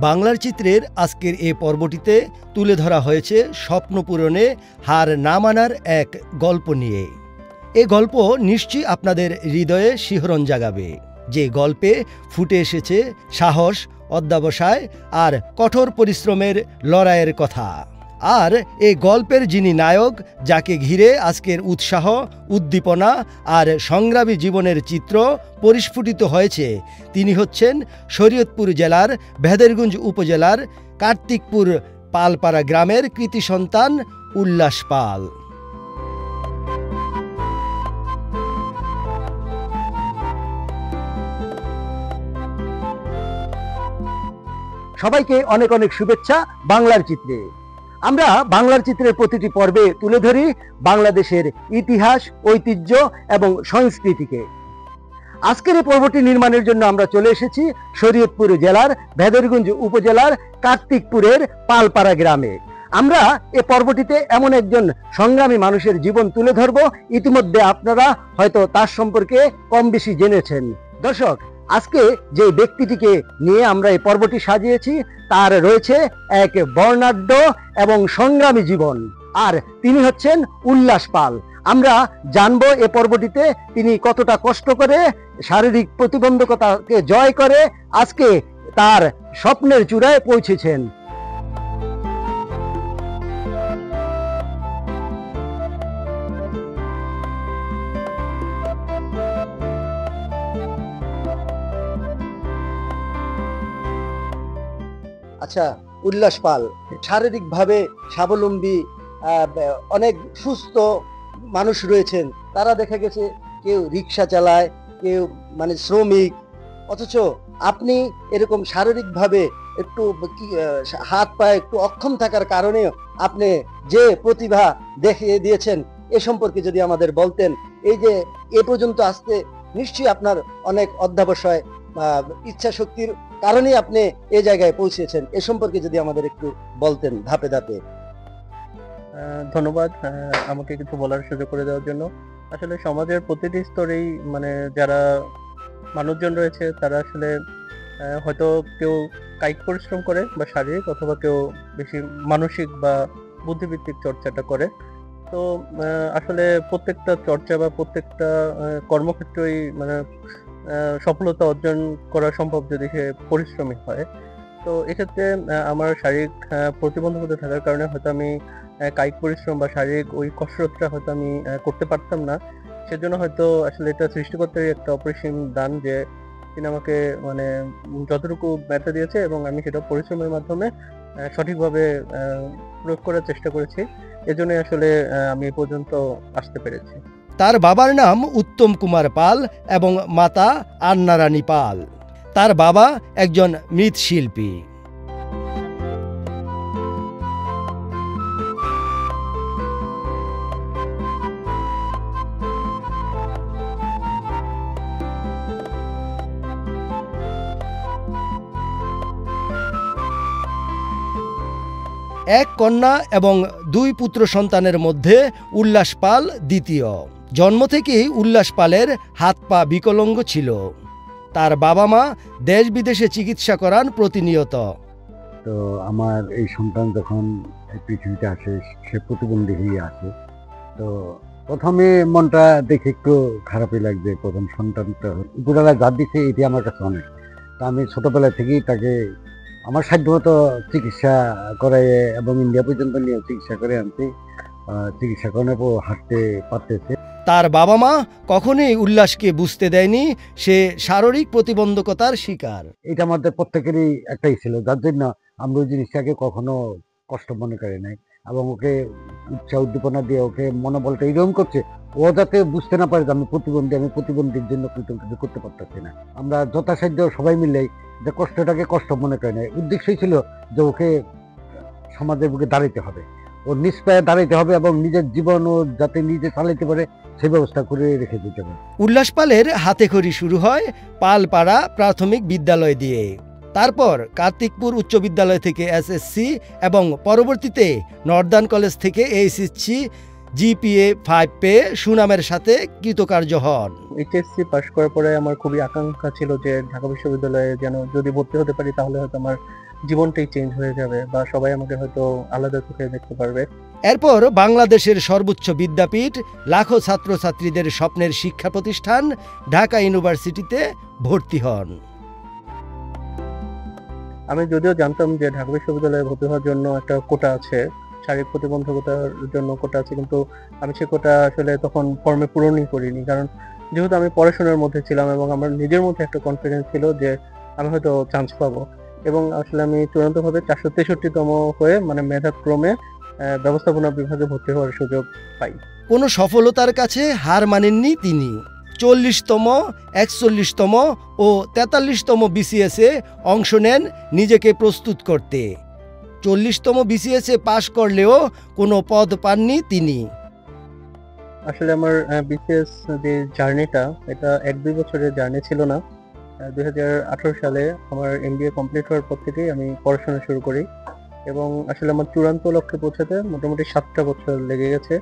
বাংলার চিত্রের আজকের এই পর্বটিতে তুলে ধরা হয়েছে স্বপ্ন পূরণে হার না মানার এক গল্প নিয়ে। এ গল্প নিশ্চয়ই আপনাদের হৃদয়ে শিহরণ জাগাবে, যে গল্পে ফুটে এসেছে সাহস, অধ্যবসায় আর কঠোর পরিশ্রমের লড়াইয়ের কথা। আর এই গল্পের যিনি নায়ক, যাকে ঘিরে আজকের উৎসাহ, উদ্দীপনা আর সংগ্রামী জীবনের চিত্র পরিস্ফুটিত হয়েছে, তিনি হচ্ছেন শরীয়তপুর জেলার ভেদেরগঞ্জ উপজেলার কার্তিকপুর পালপাড়া গ্রামের কৃতি সন্তান উল্লাস পাল। সবাইকে অনেক অনেক শুভেচ্ছা বাংলার চিত্রে। আমরা বাংলার চিত্রের প্রতিটি পর্বে তুলে ধরি বাংলাদেশের ইতিহাস, ঐতিহ্য এবং সংস্কৃতিকে। আজকের এই পর্বটি নির্মাণের জন্য আমরা চলে এসেছি শরীয়তপুর জেলার ভেদেরগঞ্জ উপজেলার কার্তিকপুরের পালপাড়া গ্রামে। আমরা এই পর্বটিতে এমন একজন সংগ্রামী মানুষের জীবন তুলে ধরব, ইতিমধ্যে আপনারা হয়তো তার সম্পর্কে কম বেশি জেনেছেন। দর্শক, আজকে যে ব্যক্তিটিকে নিয়ে আমরা এই পর্বটি সাজিয়েছি, তার রয়েছে এক বর্ণাঢ্য এবং সংগ্রামী জীবন, আর তিনি হচ্ছেন উল্লাস পাল। আমরা জানবো এ পর্বটিতে তিনি কতটা কষ্ট করে, শারীরিক প্রতিবন্ধকতাকে জয় করে আজকে তার স্বপ্নের চূড়ায় পৌঁছেছেন। আচ্ছা, উল্লাস পাল শারীরিকভাবে স্বাবলম্বী অনেক সুস্থ মানুষ রয়েছেন। তারা দেখা গেছে কেউ রিক্সা চালায়, কেউ শ্রমিক, অথচ আপনি এরকম শারীরিকভাবে একটু হাত পায়ে একটু অক্ষম থাকার কারণে আপনি যে প্রতিভা দেখিয়ে দিয়েছেন, এ সম্পর্কে যদি আমাদের বলতেন। এই যে এ পর্যন্ত আসতে নিশ্চয়ই আপনার অনেক অধ্যবসায়, ইচ্ছা শক্তির কারণেই আপনি এই জায়গায় পৌঁছেছেন। এ সম্পর্কে যদি আমাদের একটু বলতেন ধাপে ধাপে। ধন্যবাদ আমাকে কিছু বলার সুযোগ করে দেওয়ার জন্য। আসলে সমাজের প্রতিটি স্তরেই যারা মানুষজন রয়েছে, তারা আসলে হয়তো কেউ কায়িক পরিশ্রম করে বা শারীরিক, অথবা কেউ বেশি মানসিক বা বুদ্ধিভিত্তিক চর্চাটা করে। তো আসলে প্রত্যেকটা চর্চা বা প্রত্যেকটা কর্মক্ষেত্রেই সফলতা অর্জন করা সম্ভব যদি সে পরিশ্রমী হয়। তো এক্ষেত্রে আমার শারীরিক প্রতিবন্ধকতা থাকার কারণে হয়তো আমি কায়িক পরিশ্রম বা শারীরিক ওই কসরতটা হয়তো আমি করতে পারতাম না। সেজন্য হয়তো আসলে এটা সৃষ্টিকর্তারই একটা অপরিসীম দান যে তিনি আমাকে যতটুকু ব্যথা দিয়েছে এবং আমি সেটা পরিশ্রমের মাধ্যমে সঠিকভাবে প্রয়োগ করার চেষ্টা করেছি। এজন্যই আসলে আমি এ পর্যন্ত আসতে পেরেছি। তার বাবার নাম উত্তম কুমার পাল এবং মাতা আন্না রানী পাল। তার বাবা একজন মৃৎশিল্পী। এক কন্যা এবং দুই পুত্র সন্তানের মধ্যে উল্লাস পাল দ্বিতীয়। জন্ম থেকেই উল্লাস পালের হাত পা বিকলাঙ্গ ছিল। তার বাবা মা দেশ বিদেশে চিকিৎসা করান প্রতিনিয়ত। তো আমার এই সন্তান যখন পৃথিবীতে আসে, সে প্রতিবন্ধী হয়ে আসে। তো প্রথমে মনটা দেখে একটু খারাপই লাগবে। প্রথম সন্তানটা উপরওয়ালা যা দিচ্ছে, এটি আমার কাছে অনেক। তা আমি ছোটবেলা থেকেই তাকে আমার সাধ্যমতো চিকিৎসা করাই এবং ইন্ডিয়া পর্যন্ত নিয়ে চিকিৎসা করে আনছি। চিকিৎসা করানোর পর হাঁটতে পারতেছে। তার বাবা মা কখনোই উল্লাসকে বুঝতে দেয়নি সে শারীরিক প্রতিবন্ধকতার শিকার। এটা আমাদের প্রত্যেকেরই একটাই ছিল, যার জন্য আমরা ওই জিনিসটাকে কখনো কষ্ট মনে করি নাই, এবং ওকে উৎসাহ উদ্দীপনা দিয়ে ওকে মনোবলটা এরকম করছে ও যাতে বুঝতে না পারে যে আমি প্রতিবন্ধীর জন্য কিছু করতে পারতেছি না। আমরা যথাসাধ্য সবাই মিলে যে কষ্টটাকে কষ্ট মনে করি না। উদ্দেশ্যই ছিল যে ওকে সমাজের বুকে দাঁড়াইতে হবে, ও নিজ পায়ে দাঁড়াইতে হবে এবং নিজের জীবন ও যাতে নিজে চালাইতে পারে সেই ব্যবস্থা করে রেখে দিতে হবে। উল্লাস পালের হাতেখড়ি শুরু হয় পালপাড়া প্রাথমিক বিদ্যালয় দিয়ে। তারপর কার্তিকপুর উচ্চ বিদ্যালয় থেকে এসএসসি এবং পরবর্তীতে নর্দার্ন কলেজ থেকে এইচএসসি জিপিএ 5 পেয়ে সুনামের সাথে কৃতকার্য হন। এইচএসসি পাশ করার পরে আমার খুবই আকাঙ্ক্ষা ছিল যে ঢাকা বিশ্ববিদ্যালয়ে যেন যদি ভর্তি হতে পারি তাহলে হয়তো আমার জীবনটাই চেঞ্জ হয়ে যাবে বা সবাই আমাকে হয়তো আলাদা চোখে দেখতে পারবে। এরপর বাংলাদেশের সর্বোচ্চ বিদ্যাপীঠ, লাখো ছাত্রছাত্রীদের স্বপ্নের শিক্ষা প্রতিষ্ঠান ঢাকা ইউনিভার্সিটিতে ভর্তি হন। আমি যদিও জানতাম যে ঢাকা বিশ্ববিদ্যালয়ে ভর্তি হওয়ার জন্য একটা কোটা আছে, শারীরিক প্রতিবন্ধকতার জন্য কোটা আছে, কিন্তু আমি সে কোটা আসলে তখন ফর্মে পূরণই করিনি, কারণ যেহেতু আমি পড়াশোনার মধ্যে ছিলাম এবং আমার নিজের মধ্যে একটা কনফিডেন্স ছিল যে আমি হয়তো চান্স পাবো, এবং আসলে আমি চূড়ান্তভাবে 463তম হয়ে মানে মেধাক্রমে ব্যবস্থাপনা বিভাগে ভর্তি হওয়ার সুযোগ পাই। কোনো সফলতার কাছে হার মানেননি তিনি। 40তম, 41তম ও 43তম বিসিএসে অংশ নেন নিজেকে প্রস্তুত করতে। 40তম বিসিএসে পাশ করলেও কোনো পদ পাননি তিনি। আসলে আমার বিসিএস যে জার্নিটা, এটা 1-2 বছরের জার্নি ছিল না। 2018 সালে আমার এমবিএ কমপ্লিট হওয়ার পর থেকেই আমি পড়াশোনা শুরু করি, এবং আসলে আমার চূড়ান্ত লক্ষ্যে পৌঁছাতে মোটামুটি 7টা বছর লেগে গেছে।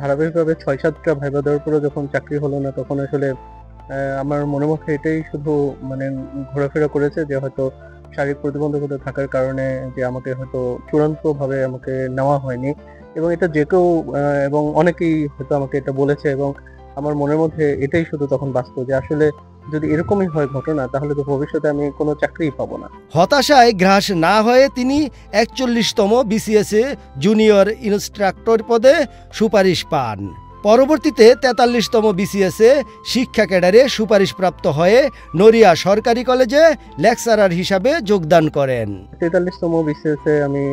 ধারাবাহিকভাবে 6-7টা ভাইবা দেওয়ার পরে যখন চাকরি হলো না, তখন আসলে আমার মনে মধ্যে এটাই শুধু মানে ঘোরাফেরা করেছে যে হয়তো শারীরিক প্রতিবন্ধকতা থাকার কারণে যে আমাকে হয়তো চূড়ান্তভাবে আমাকে নেওয়া হয়নি, এবং এটা যে কেউ এবং অনেকেই হয়তো আমাকে এটা বলেছে, এবং আমার মনের মধ্যে এটাই শুধু তখন বাস্তব যে আসলে যদি এরকমই হয় ঘটনা, তাহলে তো ভবিষ্যতে আমি কোনো চাকরিই পাবো না। হতাশায় গ্রাস না হয়ে তিনি 41তম বিসিএসে জুনিয়র ইনস্ট্রাক্টর পদে সুপারিশ পান। পরবর্তীতে 43তম বিসিএসে শিক্ষা ক্যাডারে সুপারিশপ্রাপ্ত হয়ে নড়িয়া সরকারি কলেজে লেকচারার হিসাবে যোগদান করেন। 43তম বিসিএসে আমি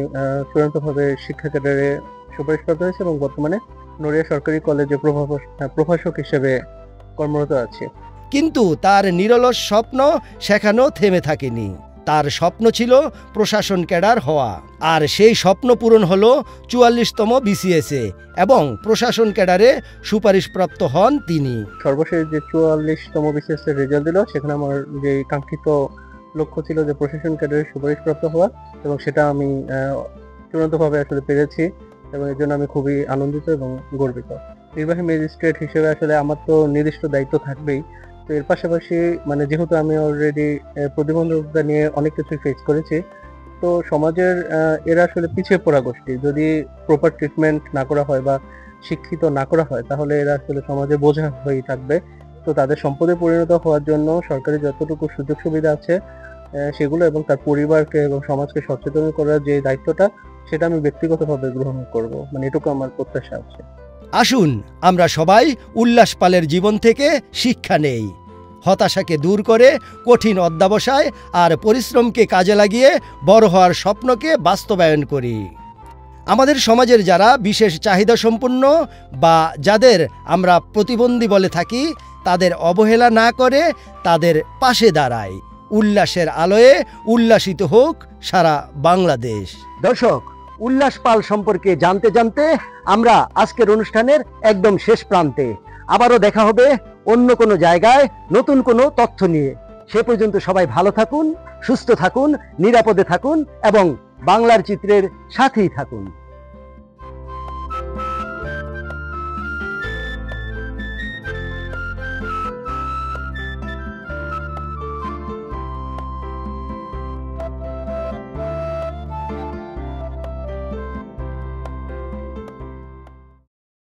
চূড়ান্তভাবে শিক্ষা ক্যাডারে সুপারিশপ্রাপ্ত হয়েছে এবং বর্তমানে নড়িয়া সরকারি কলেজে প্রভাষক হিসেবে কর্মরত আছি। কিন্তু তার নিরলস স্বপ্ন সেখানেও থেমে থাকেনি। তার স্বপ্ন ছিল প্রশাসন ক্যাডার হওয়া, আর সেই স্বপ্ন পূরণ হলো 44তম বিসিএসে এবং প্রশাসন ক্যাডারে সুপারিশপ্রাপ্ত হন তিনি। সর্বশেষ যে 44তম বিসিএস এর রেজাল্ট দিল, সেখানে আমার যে কাঙ্ক্ষিত লক্ষ্য ছিল যে প্রশাসন ক্যাডারে সুপারিশপ্রাপ্ত হওয়া, এবং সেটা আমি চূড়ান্তভাবে আসলে পেরেছি, এবং এর জন্য আমি খুবই আনন্দিত এবং গর্বিত। নির্বাহী ম্যাজিস্ট্রেট হিসেবে আসলে আমার তো নির্দিষ্ট দায়িত্ব থাকবেই, তো এর পাশাপাশি মানে যেহেতু আমি অলরেডি প্রতিবন্ধকতা নিয়ে অনেক কিছু ফেস করেছি, তো সমাজের এরা আসলে পিছিয়ে পড়া গোষ্ঠী, যদি প্রপার ট্রিটমেন্ট না করা হয় বা শিক্ষিত না করা হয়, তাহলে এরা আসলে সমাজে বোঝা হয়েই থাকবে। তো তাদের সম্পদে পরিণত হওয়ার জন্য সরকারি যতটুকু সুযোগ সুবিধা আছে সেগুলো, এবং তার পরিবারকে এবং সমাজকে সচেতন করার যে দায়িত্বটা, সেটা আমি ব্যক্তিগতভাবে গ্রহণ করব, মানে এটুকু আমার প্রত্যাশা আছে। আসুন আমরা সবাই উল্লাস পালের জীবন থেকে শিক্ষা নেই, হতাশাকে দূর করে কঠিন অধ্যবসায় আর পরিশ্রমকে কাজে লাগিয়ে বড় হওয়ার স্বপ্নকে বাস্তবায়ন করি। আমাদের সমাজের যারা বিশেষ চাহিদা সম্পন্ন বা যাদের আমরা প্রতিবন্ধী বলে থাকি, তাদের অবহেলা না করে তাদের পাশে দাঁড়াই। উল্লাসের আলোয়ে উল্লাসিত হোক সারা বাংলাদেশ। দর্শক, উল্লাস পাল সম্পর্কে জানতে জানতে আমরা আজকের অনুষ্ঠানের একদম শেষ প্রান্তে। আবারও দেখা হবে অন্য কোনো জায়গায় নতুন কোনো তথ্য নিয়ে। সে পর্যন্ত সবাই ভালো থাকুন, সুস্থ থাকুন, নিরাপদে থাকুন এবং বাংলার চিত্রের সাথেই থাকুন।